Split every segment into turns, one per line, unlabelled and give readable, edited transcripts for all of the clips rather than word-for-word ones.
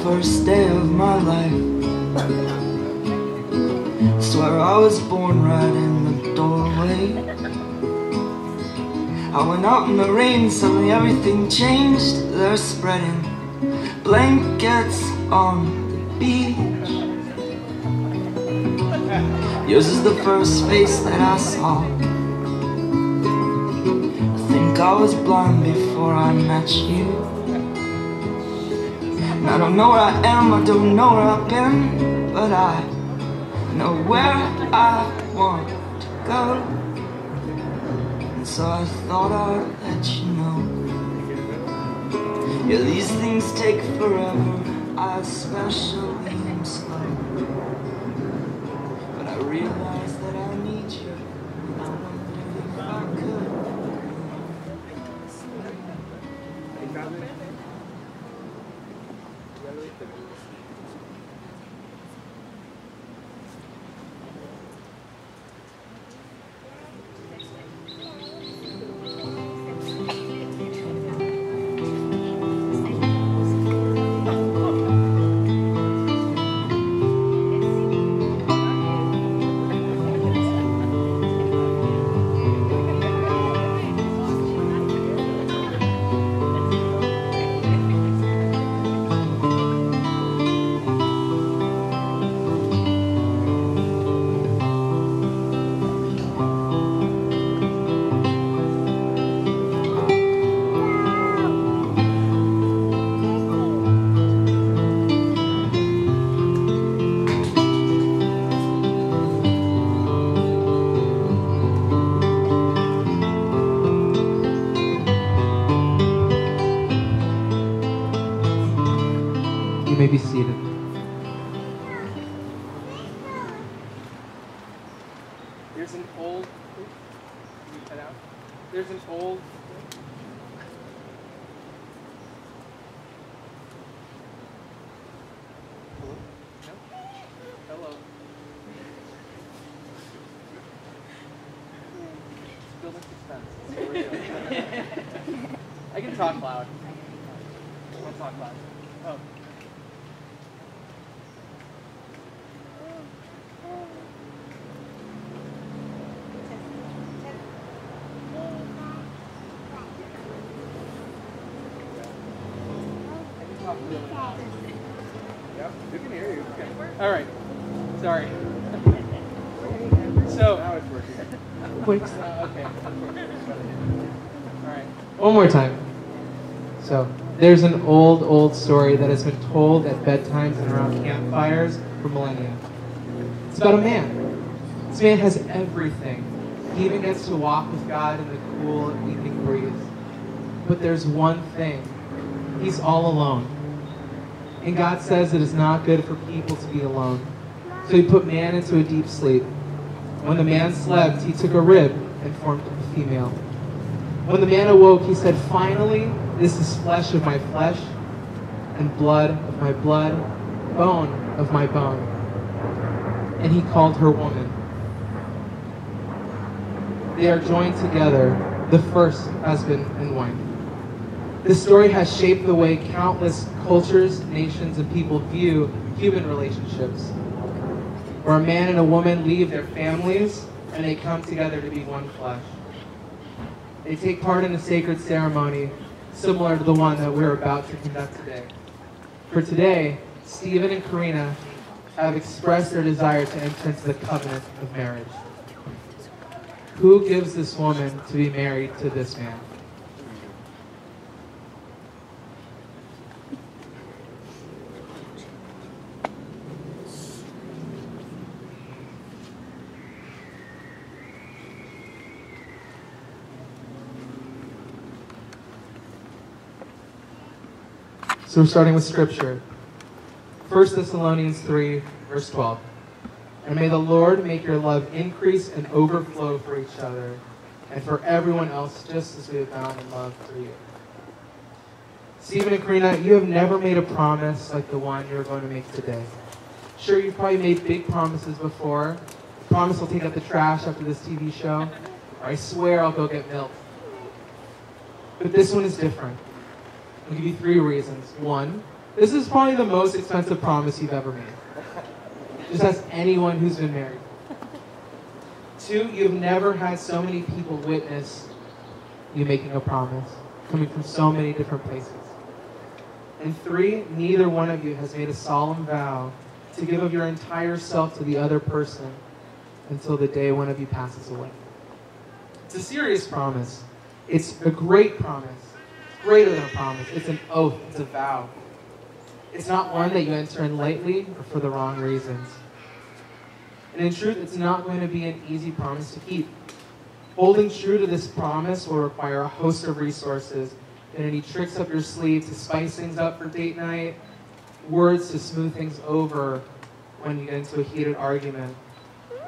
first day of my life. Swear I was born right in the doorway. I went out in the rain, suddenly everything changed. They're spreading blankets on the beach. Yours is the first face that I saw. I think I was blind before I met you. And I don't know where I am, I don't know where I've been, but I know where I want to go. And so I thought I'd let you know. Yeah, these things take forever, I especially am slow. But I realize that I need you, and I wonder if I could.
You may be seated. There's an old. There's an old. Hello? No? Hello. Building suspense. That's what we're doing. I can talk loud. I'll talk loud. Oh. Yep, we can hear you. Okay. All right. Sorry. So now it's working. Okay. All right. One more time. So there's an old story that has been told at bedtimes and around campfires for millennia. It's about a man. This man has everything. He even gets to walk with God in the cool evening breeze. But there's one thing. He's all alone. And God says it is not good for people to be alone. So he put man into a deep sleep. When the man slept, he took a rib and formed a female. When the man awoke, he said, "Finally, this is flesh of my flesh and blood of my blood, bone of my bone." And he called her woman. They are joined together, the first husband and wife. This story has shaped the way countless cultures, nations, and people view human relationships, where a man and a woman leave their families and they come together to be one flesh. They take part in a sacred ceremony similar to the one that we're about to conduct today. For today, Stephen and Karina have expressed their desire to enter into the covenant of marriage. Who gives this woman to be married to this man? So we're starting with Scripture. 1 Thessalonians 3, verse 12. And may the Lord make your love increase and overflow for each other and for everyone else, just as we have found in love for you. Stephen and Karina, you have never made a promise like the one you're going to make today. Sure, you've probably made big promises before. Promise I'll take out the trash after this TV show. Or I swear I'll go get milk. But this one is different. I'll give you 3 reasons. 1, This is probably the most expensive promise you've ever made. Just ask anyone who's been married. 2, you've never had so many people witness you making a promise, coming from so many different places. And 3, neither one of you has made a solemn vow to give of your entire self to the other person until the day one of you passes away. It's a serious promise. It's a great promise. It's greater than a promise. It's an oath. It's a vow. It's not one that you enter in lightly or for the wrong reasons. And in truth, it's not going to be an easy promise to keep. Holding true to this promise will require a host of resources and any tricks up your sleeve to spice things up for date night, words to smooth things over when you get into a heated argument,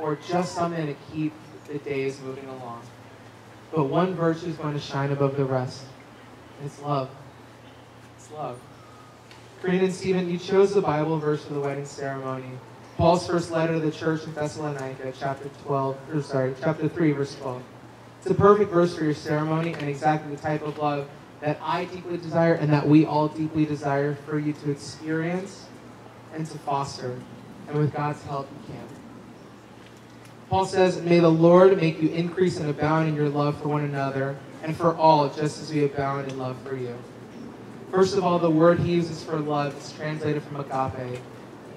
or just something to keep the days moving along. But one virtue is going to shine above the rest. It's love. It's love. Karina and Stephen, you chose the Bible verse for the wedding ceremony. Paul's first letter to the church in Thessalonica, chapter 3, verse 12. It's a perfect verse for your ceremony and exactly the type of love that I deeply desire and that we all deeply desire for you to experience and to foster. And with God's help, you can. Paul says, "May the Lord make you increase and abound in your love for one another and for all, just as we abound in love for you." First of all, the word he uses for love is translated from agape.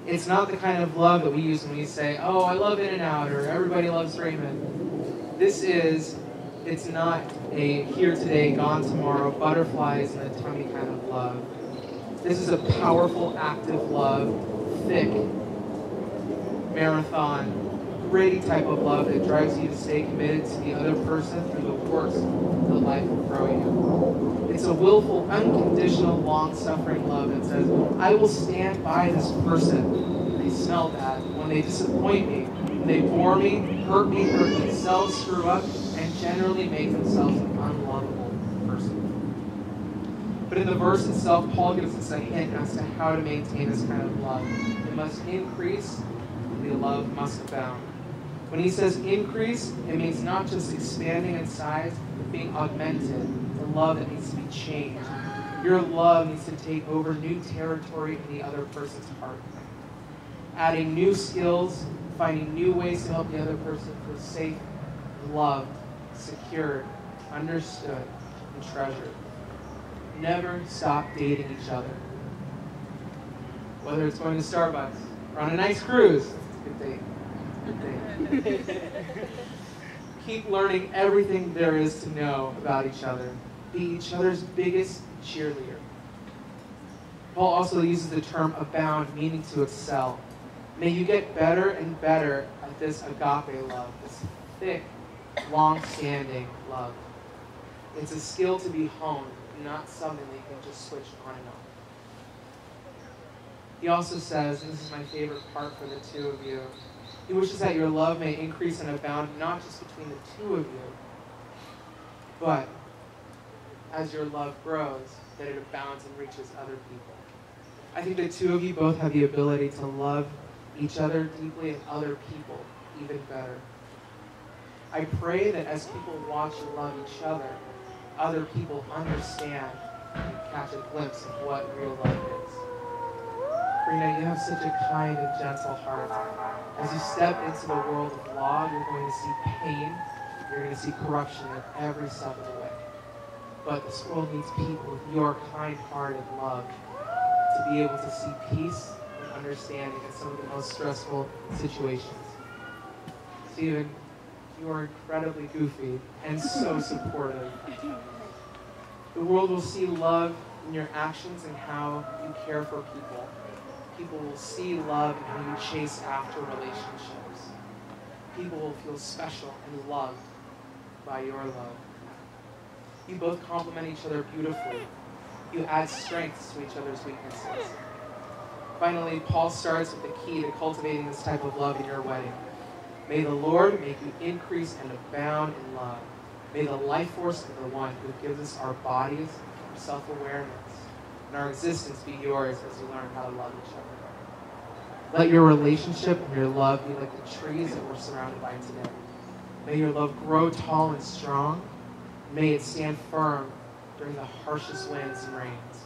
It's not the kind of love that we use when we say, "Oh, I love In-N-Out," or "Everybody loves Raymond." It's not a here today, gone tomorrow, butterflies in the tummy kind of love. This is a powerful, active love, thick, marathon, gritty type of love that drives you to stay committed to the other person through the worst that life will throw you. It's a willful, unconditional, long-suffering love that says, I will stand by this person. They smell that. When they disappoint me, when they bore me, hurt themselves, screw up, and generally make themselves an unlovable person. But in the verse itself, Paul gives us a hint as to how to maintain this kind of love. It must increase, and the love must abound. When he says increase, it means not just expanding in size, but being augmented. The love that needs to be changed. Your love needs to take over new territory in the other person's heart. Adding new skills, finding new ways to help the other person feel safe, loved, secured, understood, and treasured. Never stop dating each other. Whether it's going to Starbucks or on a nice cruise, it's a good date. Keep learning everything there is to know about each other. Be each other's biggest cheerleader. Paul also uses the term abound, meaning to excel. May you get better and better at this agape love, this thick, long-standing love. It's a skill to be honed, not something that you can just switch on and off. He also says, and this is my favorite part for the two of you, he wishes that your love may increase and abound, not just between the two of you, but as your love grows, that it abounds and reaches other people. I think the two of you both have the ability to love each other deeply and other people even better. I pray that as people watch and love each other people understand and catch a glimpse of what real love is. Karina, you have such a kind and gentle heart. As you step into the world of law, you're going to see pain, you're going to see corruption at every step of the way. But this world needs people with your kind-hearted love to be able to see peace and understanding in some of the most stressful situations. Stephen, you are incredibly goofy and so supportive. The world will see love in your actions and how you care for people. People will see love in how you chase after relationships. People will feel special and loved by your love. You both complement each other beautifully. You add strengths to each other's weaknesses. Finally, Paul starts with the key to cultivating this type of love in your wedding. May the Lord make you increase and abound in love. May the life force of the one who gives us our bodies, our self-awareness, and our existence be yours as you learn how to love each other. Let your relationship and your love be like the trees that we're surrounded by today. May your love grow tall and strong. May it stand firm during the harshest winds and rains.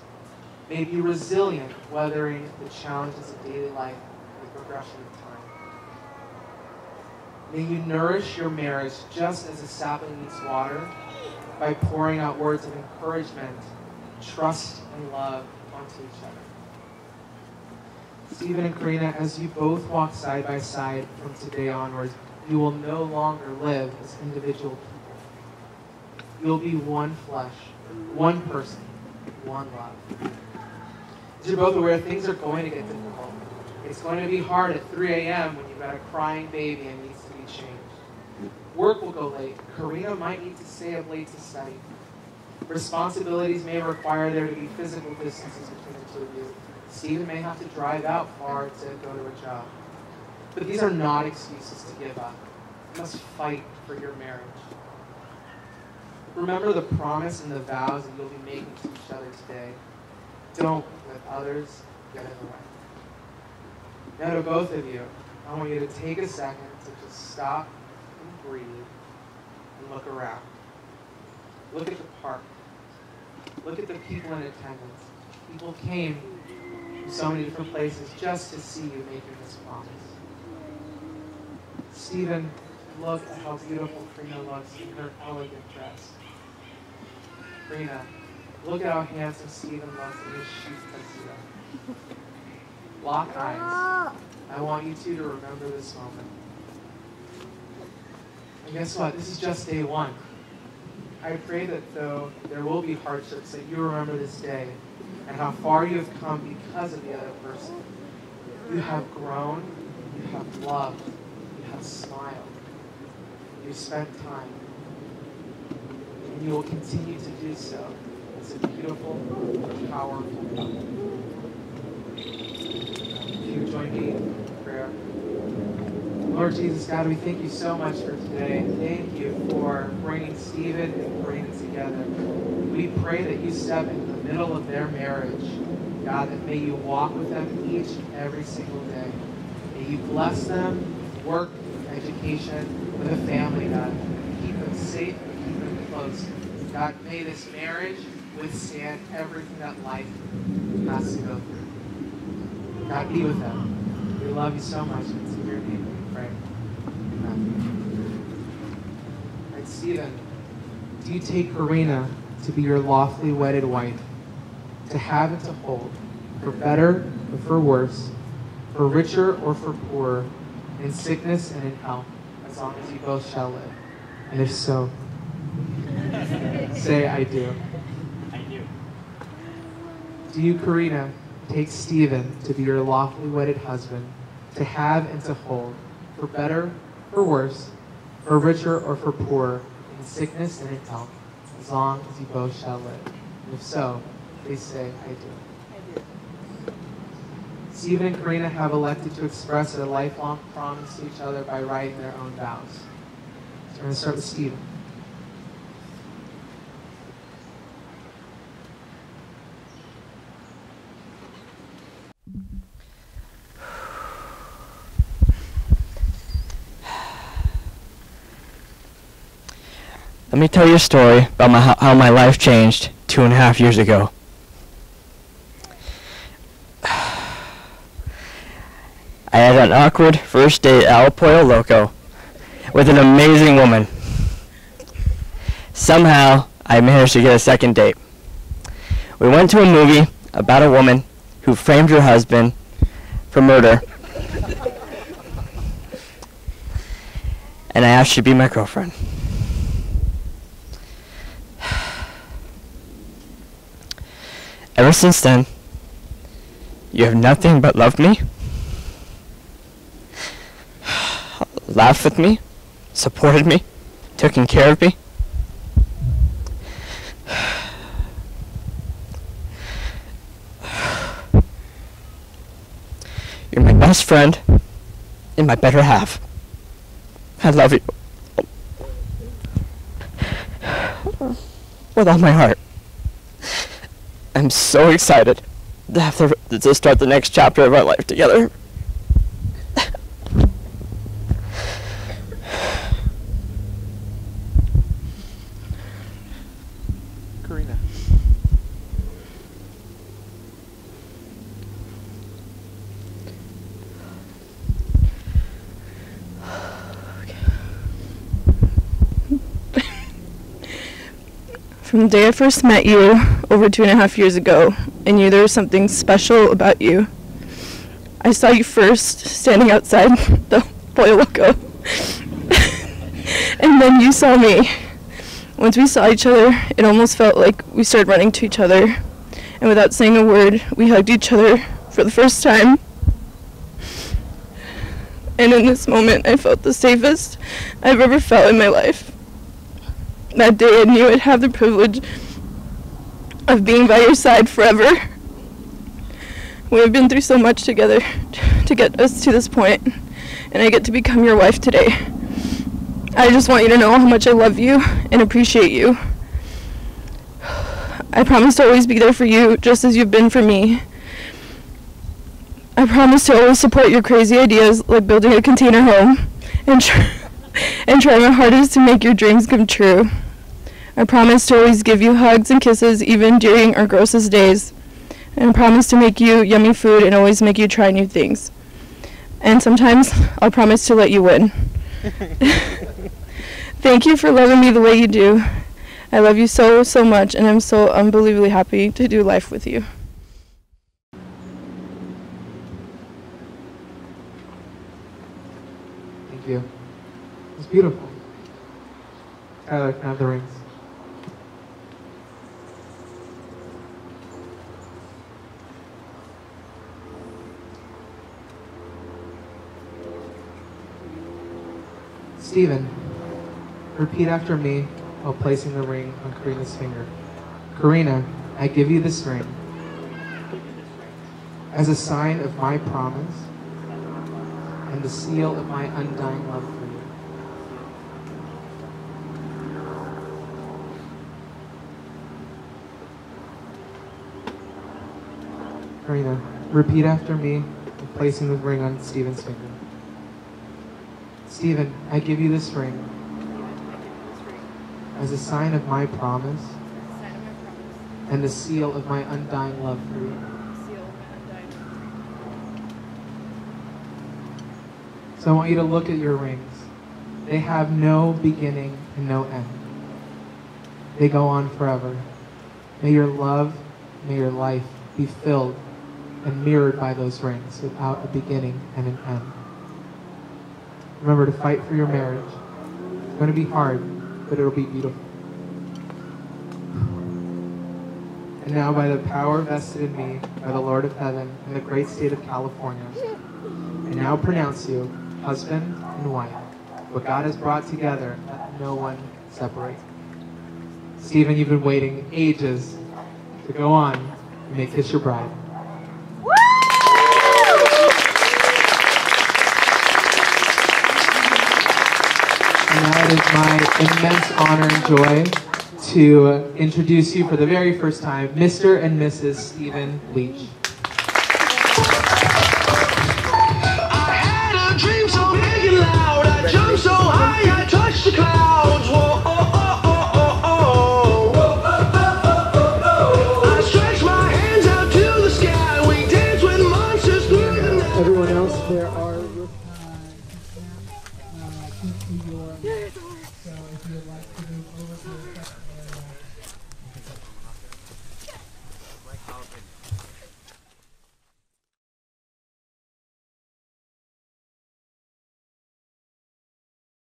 May be resilient, weathering the challenges of daily life with the progression of time. May you nourish your marriage just as a sapling needs water by pouring out words of encouragement, trust, and love onto each other. Stephen and Karina, as you both walk side by side from today onwards, you will no longer live as individual people. You'll be one flesh, one person, one love. As you're both aware, things are going to get difficult. It's going to be hard at 3 a.m. when you've got a crying baby and needs to be changed. Work will go late. Karina might need to stay up late to study. Responsibilities may require there to be physical distances between the two of you. Stephen may have to drive out far to go to a job. But these are not excuses to give up. You must fight for your marriage. Remember the promise and the vows that you'll be making to each other today. Don't let others get in the way. Now to both of you, I want you to take a second to just stop and breathe and look around. Look at the park. Look at the people in attendance. People came from so many different places just to see you making this promise. Stephen, look at how beautiful Karina looks in her elegant dress. Karina, look at how handsome Stephen looks in his chic tuxedo. Lock eyes. I want you two to remember this moment. And guess what? This is just day one. I pray that though there will be hardships, that you remember this day and how far you have come because of the other person. You have grown, you have loved, you have smiled, you've spent time, and you will continue to do so. It's a beautiful, powerful couple. If you join me in prayer. Lord Jesus, God, we thank you so much for today. Thank you for bringing Stephen and Karina together. We pray that you step in the middle of their marriage. God, that may you walk with them each and every single day. May you bless them with work, with education, with a family, God. Keep them safe and keep them close. God, may this marriage withstand everything that life has to go through. God, be with them. We love you so much. It's in your name. Pray. Amen. All right, Stephen, do you take Karina to be your lawfully wedded wife, to have and to hold, for better or for worse, for richer or for poorer, in sickness and in health, as long as you both shall live? And if so, say, I do.
I do.
Do you, Karina, take Stephen to be your lawfully wedded husband, to have and to hold, for better, for worse, for richer or for poorer, in sickness and in health, as long as you both shall live? And if so, please say, I do.
I do.
Stephen and Karina have elected to express their lifelong promise to each other by writing their own vows. So we're going to start with Stephen.
Let me tell you a story about how my life changed 2.5 years ago. I had an awkward first date at El Pollo Loco with an amazing woman. Somehow, I managed to get a second date. We went to a movie about a woman who framed her husband for murder. And I asked her to be my girlfriend. Ever since then, you have nothing but loved me, laughed with me, supported me, taken care of me. You're my best friend and my better half. I love you with all my heart. I'm so excited to start the next chapter of our life together.
Karina.
From the day I first met you over 2.5 years ago, I knew there was something special about you. I saw you first standing outside the Pollo Loco, and then you saw me. Once we saw each other, it almost felt like we started running to each other, and without saying a word, we hugged each other for the first time. And in this moment, I felt the safest I've ever felt in my life. That day, I knew I'd have the privilege of being by your side forever. We have been through so much together to get us to this point, and I get to become your wife today. I just want you to know how much I love you and appreciate you. I promise to always be there for you, just as you've been for me. I promise to always support your crazy ideas, like building a container home, and try my hardest to make your dreams come true. I promise to always give you hugs and kisses, even during our grossest days. And I promise to make you yummy food and always make you try new things. And sometimes I'll promise to let you win. Thank you for loving me the way you do. I love you so, so much, and I'm so unbelievably happy to do life with you.
Thank you. It's beautiful. Tyler, can I have the rings? Stephen, repeat after me while placing the ring on Karina's finger. Karina, I give you this ring as a sign of my promise and the seal of my undying love for you. Karina, repeat after me while placing the ring on Stephen's finger. Stephen, I give you this ring as a sign of my promise and the seal of my undying love for you. So I want you to look at your rings. They have no beginning and no end. They go on forever. May your love, may your life be filled and mirrored by those rings without a beginning and an end. Remember to fight for your marriage. It's going to be hard, but it'll be beautiful. And now, by the power vested in me by the Lord of Heaven and the great state of California, I now pronounce you husband and wife. What God has brought together, let no one separate. Stephen, you've been waiting ages to go on. You may kiss your bride. And now it is my immense honor and joy to introduce you for the very first time, Mr. and Mrs. Stephen Leach.
I had a dream so big and loud, I jumped so high, I touched the clouds. Whoa, oh, oh, oh, oh, oh. I stretched my hands out to the sky, we danced with monsters through the night.
Everyone else, there are